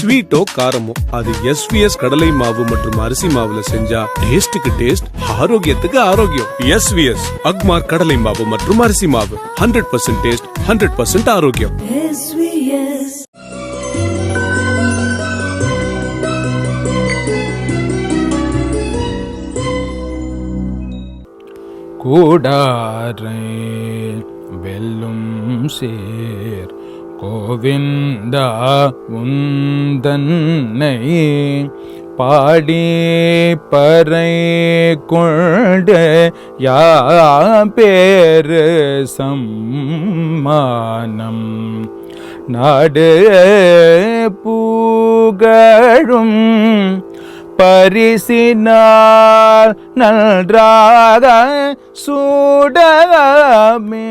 ஸ்வீட்டோ காரமோ அது எஸ்விஎஸ் கடலை மாவு மற்றும் அரிசி மாவுல செஞ்சா டேஸ்டுக்கு டேஸ்ட், ஆரோக்கியத்துக்கு ஆரோக்கியம். எஸ்விஎஸ் அக்மார் கடலை மாவு மற்றும் அரிசி மாவு 100% டேஸ்ட், 100% ஆரோக்கியம். கூடாரை வெல்லும் சேர் கோவிந்தா உந்தன்னை பாடி பறை கொண்டு யாப்பேரு சம்மானம் நாடு பூகழும் பரிசினால் நன்றாக சூடமே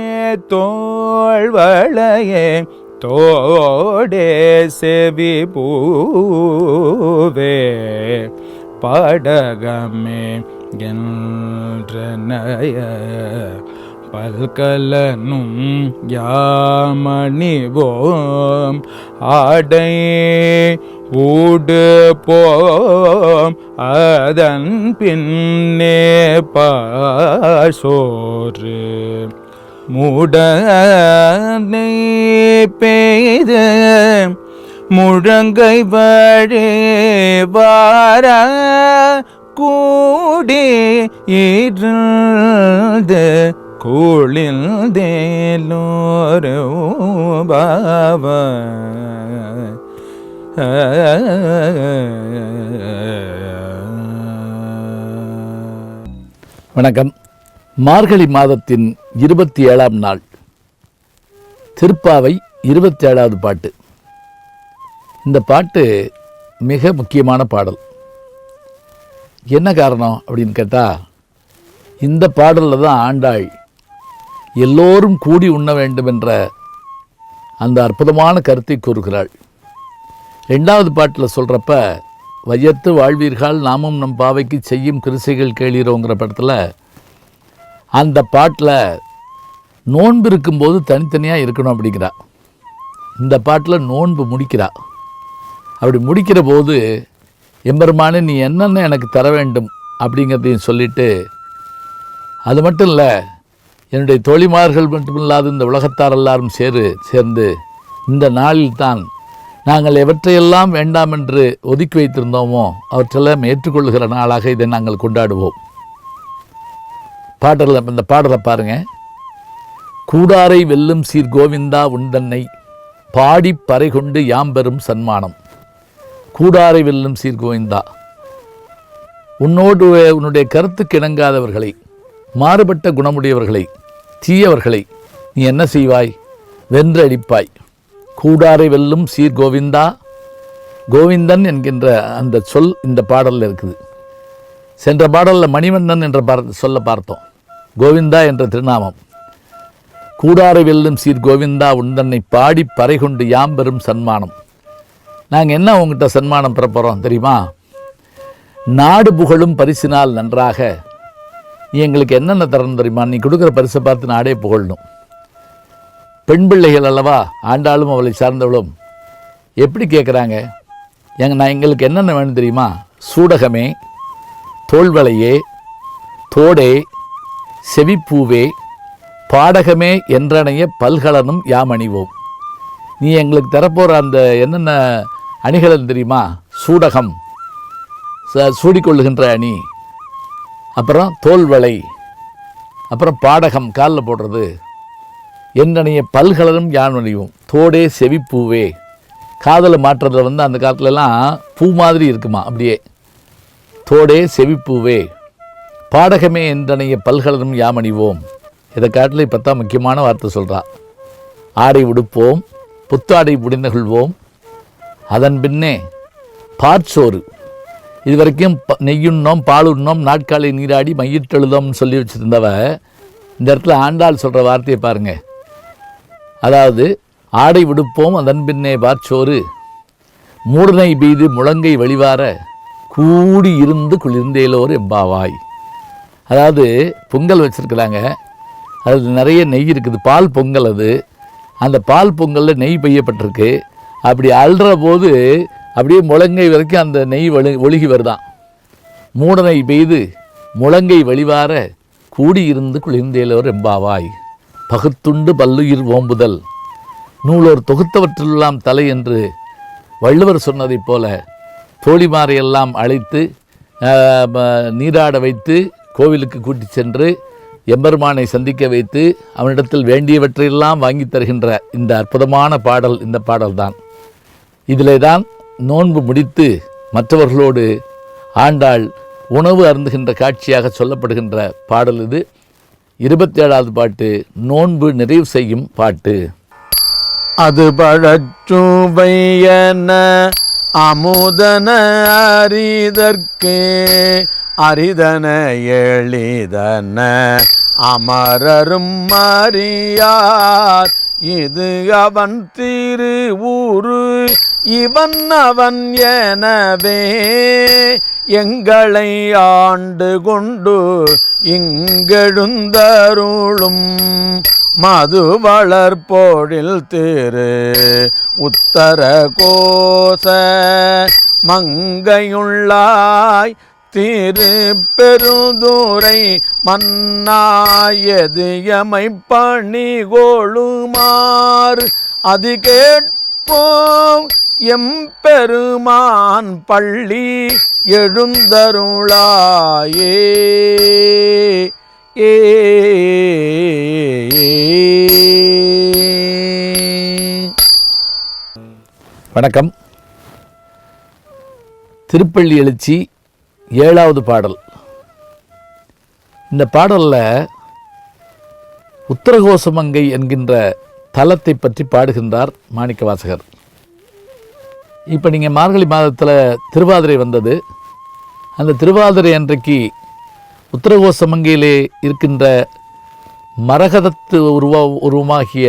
தோள்வளையே தோடே செவி பூவே படகமே என்றனைய பல்கலனும் யாமணிவோம் ஆடை ஊடு போம் அதன் பின்னே பாசோறு மூடனை பெய்து முழங்கை வழி வார கூடி இருந்து குளிர்ந்தேலோரு பாவ வணக்கம். மார்கழி மாதத்தின் 27ஆம் நாள், திருப்பாவை 27வது பாட்டு. இந்த பாட்டு மிக முக்கியமான பாடல். என்ன காரணம் அப்படின்னு கேட்டால், இந்த பாடலில் தான் ஆண்டாள் எல்லோரும் கூடி உண்ண வேண்டும் என்ற அந்த அற்புதமான கருத்தை கூறுகிறாள். 2வது பாட்டில் சொல்கிறப்ப, வையத்து வாழ்வீர்கள் நாமும் நம் பாவைக்கு செய்யும் கிருசைகள் கேளீரோங்கிற படத்தில், அந்த பாட்டில் நோன்பு இருக்கும்போது தனித்தனியாக இருக்கணும் அப்படிங்கிறா. இந்த பாட்டில் நோன்பு முடிக்கிறா. அப்படி முடிக்கிற போது, எம்பெருமானே நீ என்னென்ன எனக்கு தர வேண்டும் அப்படிங்கிறதையும் சொல்லிவிட்டு, அது மட்டும் இல்லை, என்னுடைய தோழிமார்கள் மட்டுமில்லாது இந்த உலகத்தார் எல்லாரும் சேர்ந்து இந்த நாளில் தான் நாங்கள் எவற்றையெல்லாம் வேண்டாம் என்று ஒதுக்கி வைத்திருந்தோமோ அவற்றெல்லாம் ஏற்றுக்கொள்ளுகிற நாளாக இதை நாங்கள் கொண்டாடுவோம். இந்த பாடலை பாருங்கள். கூடாரை வெல்லும் சீர் கோவிந்தா உந்தன்னை பாடி பறை கொண்டு யாம்பெரும் சன்மானம். கூடாரை வெல்லும் சீர் கோவிந்தா, உன்னுடைய கருத்துக்கு இணங்காதவர்களை, மாறுபட்ட குணமுடையவர்களை, தீயவர்களை நீ என்ன செய்வாய்? வென்றடிப்பாய். கூடாரை வெல்லும் சீர் கோவிந்தா, கோவிந்தன் என்கின்ற அந்த சொல் இந்த பாடலில் இருக்குது. சென்ற பாடலில் மணிவண்ணன் என்ற சொல்ல பார்த்தோம். கோவிந்தா என்ற திருநாமம். கூடாரை வெல்லும் சீர் கோவிந்தா உந்தன்னை பாடி பறை கொண்டு யாம்பெரும் சன்மானம். நாங்கள் என்ன உங்ககிட்ட சன்மானம் பெற போகிறோம் தெரியுமா? நாடு புகழும் பரிசினால் நன்றாக நீ எங்களுக்கு என்னென்ன தரணும் தெரியுமா? நீ கொடுக்குற பரிசை பார்த்து நாடே புகழணும். பெண் பிள்ளைகள் அல்லவா, ஆண்டாளும் அவளை சார்ந்தவளும் எப்படி கேட்குறாங்க? எங்களுக்கு என்னென்ன வேணும் தெரியுமா? சூடகமே, தோள்வளையே, தோடே, செவிப்பூவே, பாடகமே என்றனைய பல்கலனும் யாமணிவோம். நீ எங்களுக்கு தரப்போகிற அந்த என்னென்ன அணிகலன் தெரியுமா? சூடகம், சூடிக்கொள்ளுகின்ற அணி, அப்புறம் தோல்வளை, அப்புறம் பாடகம் காலில் போடுறது, என்னனைய பல்கலனும் யாமணிவோம். தோடே செவிப்பூவே, காதலை மாற்றுறதுல அந்த காலத்துலலாம் பூ மாதிரி இருக்குமா அப்படியே. தோடே செவிப்பூவே, பாடகமே என்றனைய பல்கலனும் யாமணிவோம். இதை காட்டில் இப்போ தான் முக்கியமான வார்த்தை சொல்கிறா. ஆடை உடுப்போம், புத்தாடை புடிந்தகொள்வோம், அதன் பின்னே பாற்சோறு. இது வரைக்கும் நெய்யுண்ணோம், பாலுண்ணோம், நாட்காலை நீராடி மையிட்டெழுதோம்னு சொல்லி வச்சுருந்தவ இந்த இடத்துல ஆண்டாள் சொல்கிற வார்த்தையை பாருங்கள். அதாவது ஆடை விடுப்போம் அதன் பின்னே பாற்சோறு, மூடனை பெய்து முழங்கை வழிவார கூடி இருந்து குளிர்ந்தேலோர் எம்பாவாய். அதாவது பொங்கல் வச்சுருக்குறாங்க, அது நிறைய நெய் இருக்குது, பால் பொங்கல். அது அந்த பால் பொங்கலில் நெய் பெய்யப்பட்டிருக்கு. அப்படி அள்ளுற போது அப்படியே முழங்கை வரைக்கும் அந்த நெய் ஒழுகி வருதான். மூடனை பெய்து முழங்கை வழிவார கூடியிருந்து குளிர்ந்தேலோர் எம்பாவாய். பகுத்துண்டு பல்லுயிர் ஓம்புதல் நூலோர் தொகுத்தவற்றெல்லாம் தலை என்று வள்ளுவர் சொன்னதைப் போல தோழிமாரையெல்லாம் அழைத்து நீராட வைத்து கோவிலுக்கு கூட்டி சென்று எம்பெருமானை சந்திக்க வைத்து அவனிடத்தில் வேண்டியவற்றையெல்லாம் வாங்கி தருகின்ற இந்த அற்புதமான பாடல் இந்த பாடல்தான். இதிலே தான் நோன்பு முடித்து மற்றவர்களோடு ஆண்டாள் உணவு அருந்துகின்ற காட்சியாக சொல்லப்படுகின்ற பாடல் இது. 27வது பாட்டு நோன்பு நிறைவு செய்யும் பாட்டு. அது பழச்சுவையன அமுதன அரிதற்கு அரிதன எளிதன அமரரும் அறியார். இது அவன் திருவூரு இவன் அவன் எனவே எங்களை ஆண்டு கொண்டு இங்கெழுந்தருளும் மது வளர்போழில் திரு உத்தர கோச மங்கையுள்ளாய் திரு பெருந்துரை மன்னாயதியமை பணி கோளுமாறு அது கேட்போம் எம்பெருமான் பள்ளி எழுந்தருளாயே. வணக்கம். திருப்பள்ளி எழுச்சி 7வது பாடல். இந்த பாடலில் உத்தரகோசமங்கை என்கின்ற தலத்தை பற்றி பாடுகின்றார் மாணிக்கவாசகர். இப்போ நீங்கள் மார்கழி மாதத்தில் திருவாதிரை வந்தது. அந்த திருவாதிரை அன்றைக்கு உத்தரகோசமங்கையிலே இருக்கின்ற மரகதத்து உருவமாகிய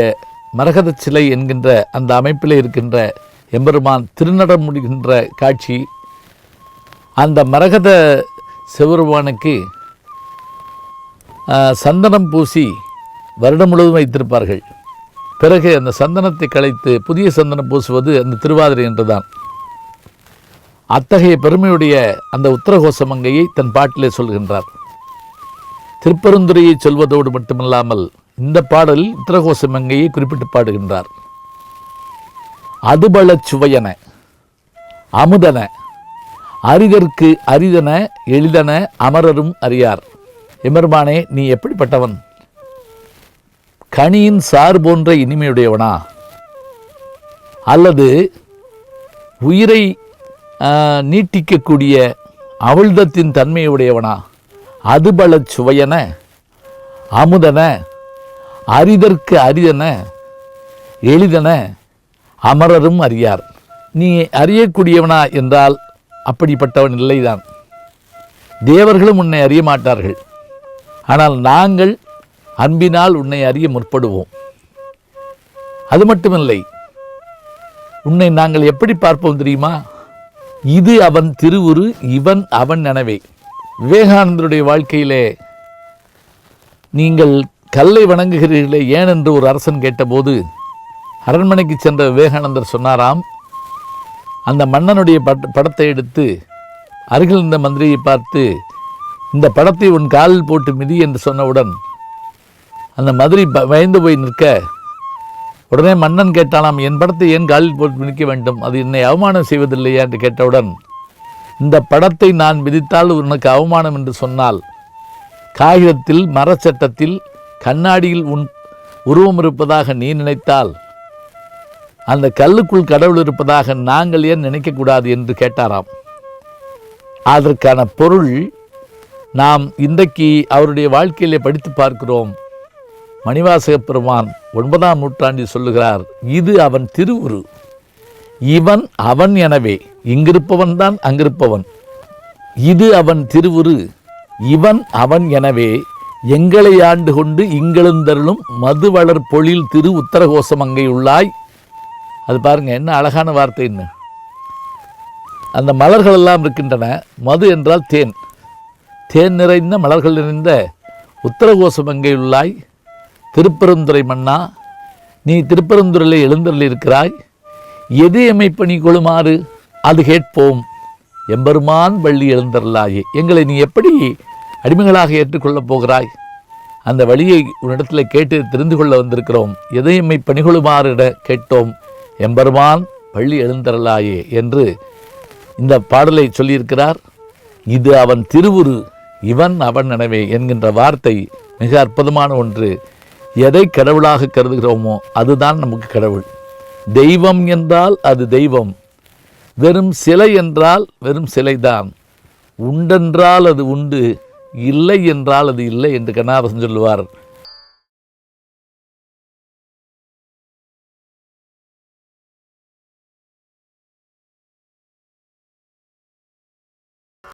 மரகத சிலை என்கின்ற அந்த அமைப்பில் இருக்கின்ற எம்பெருமான் திருநடம் முடிகின்ற காட்சி. அந்த மரகத சிவபெருமானுக்கு சந்தனம் பூசி வருடம் முழுவதும் வைத்திருப்பார்கள். பிறகு அந்த சந்தனத்தை களைத்து புதிய சந்தனம் பூசுவது அந்த திருவாதிரை என்றுதான். அத்தகைய பெருமையுடைய அந்த உத்தரகோசமங்கையை தன் பாட்டிலே சொல்கின்றார். திருப்பெருந்துறையை சொல்வதோடு மட்டுமல்லாமல் இந்த பாடலில் உத்தரகோசமங்கையை குறிப்பிட்டு பாடுகின்றார். அதுபல சுவையன அமுதன அரிதற்கு அரிதன எளிதன அமரரும் அறியார். எம்பெருமானே, நீ எப்படிப்பட்டவன்? கனியின் சாறு போன்ற இனிமையுடையவனா, அல்லது உயிரை நீட்டிக்கக்கூடிய அவிழ்தத்தின் தன்மையுடையவனா? அதுபல சுவையன அமுதன அரிதற்கு அரிதன எளிதன அமரரும் அறியார். நீ அறியக்கூடியவனா என்றால் அப்படிப்பட்டவன் இல்லைதான். தேவர்களும் உன்னை அறிய மாட்டார்கள். ஆனால் நாங்கள் அன்பினால் உன்னை அறிய முற்படுவோம். அது மட்டுமில்லை, உன்னை நாங்கள் எப்படி பார்ப்போம் தெரியுமா? இது அவன் திருவுரு இவன் அவன் எனவே. விவேகானந்தருடைய வாழ்க்கையிலே நீங்கள் கல்லை வணங்குகிறீர்களே ஏன் என்று ஒரு அரசன் கேட்டபோது அரண்மனைக்கு சென்ற விவேகானந்தர் சொன்னாராம், அந்த மன்னனுடைய படத்தை எடுத்து அருகில் இருந்த மந்திரியை பார்த்து இந்த படத்தை உன் காலில் போட்டு மிதி என்று சொன்னவுடன் அந்த மந்திரி பயந்து போய் நிற்க, உடனே மன்னன் கேட்டாலாம், என் படத்தை ஏன் காலில் போட்டு மிதிக்க வேண்டும்? அது என்னை அவமானம் செய்வதில்லையா என்று கேட்டவுடன், இந்த படத்தை நான் மிதித்தால் உனக்கு அவமானம் என்று சொன்னால் காகிதத்தில் மரச்சட்டத்தில் கண்ணாடியில் உன் உருவம் இருப்பதாக நீ நினைத்தால் அந்த கல்லுக்குள் கடவுள் இருப்பதாக நாங்கள் ஏன் நினைக்கக்கூடாது என்று கேட்டாராம். அதற்கான பொருள் நாம் இன்றைக்கு அவருடைய வாழ்க்கையிலே படித்து பார்க்கிறோம். மணிவாசக பெருமான் 9ஆம் நூற்றாண்டில் சொல்லுகிறார், இது அவன் திருவுரு இவன் அவன் எனவே. இங்கிருப்பவன் தான் அங்கிருப்பவன். இது அவன் திருவுரு இவன் அவன் எனவே எங்களை ஆண்டு கொண்டு இங்கெழுந்தருளும் மதுவளர் பொழில் திரு உத்தரகோசமங்கை உள்ளாய். அது பாருங்க, என்ன அழகான வார்த்தைன்னு. அந்த மலர்கள் எல்லாம் இருக்கின்றன. மது என்றால் தேன். தேன் நிறைந்த மலர்கள் நிறைந்த உத்தரகோசமங்கை உள்ளாய். திருப்பெருந்துறை மன்னா, நீ திருப்பெருந்துறையில் எழுந்தருளி இருக்கிறாய். எது எமை பணி கொள்ளுமாறு? அது கேட்போம். எம்பெருமான் வள்ளி எழுந்தருளாயே, எங்களை நீ எப்படி அடிமைகளாக ஏற்றுக்கொள்ளப் போகிறாய்? அந்த வழியை உன்னிடத்தில் கேட்டு தெரிந்து கொள்ள வந்திருக்கிறோம். எதையும்மை பணிகொள்ளுமாறிட கேட்டோம். எம்பெருமான் வள்ளி எழுந்தருளாயே என்று இந்த பாடலை சொல்லியிருக்கிறார். இது அவன் திருவுரு, இவன் அவன் எனவே என்கின்ற வார்த்தை மிக அற்புதமான ஒன்று. எதை கடவுளாக கருதுகிறோமோ அதுதான் நமக்கு கடவுள். தெய்வம் என்றால் அது தெய்வம், வெறும் சிலை என்றால் வெறும் சிலைதான். உண்டென்றால் அது உண்டு, இல்லை என்றால் அது இல்லை என்று கண்ணாரசன் சொல்லுவார்.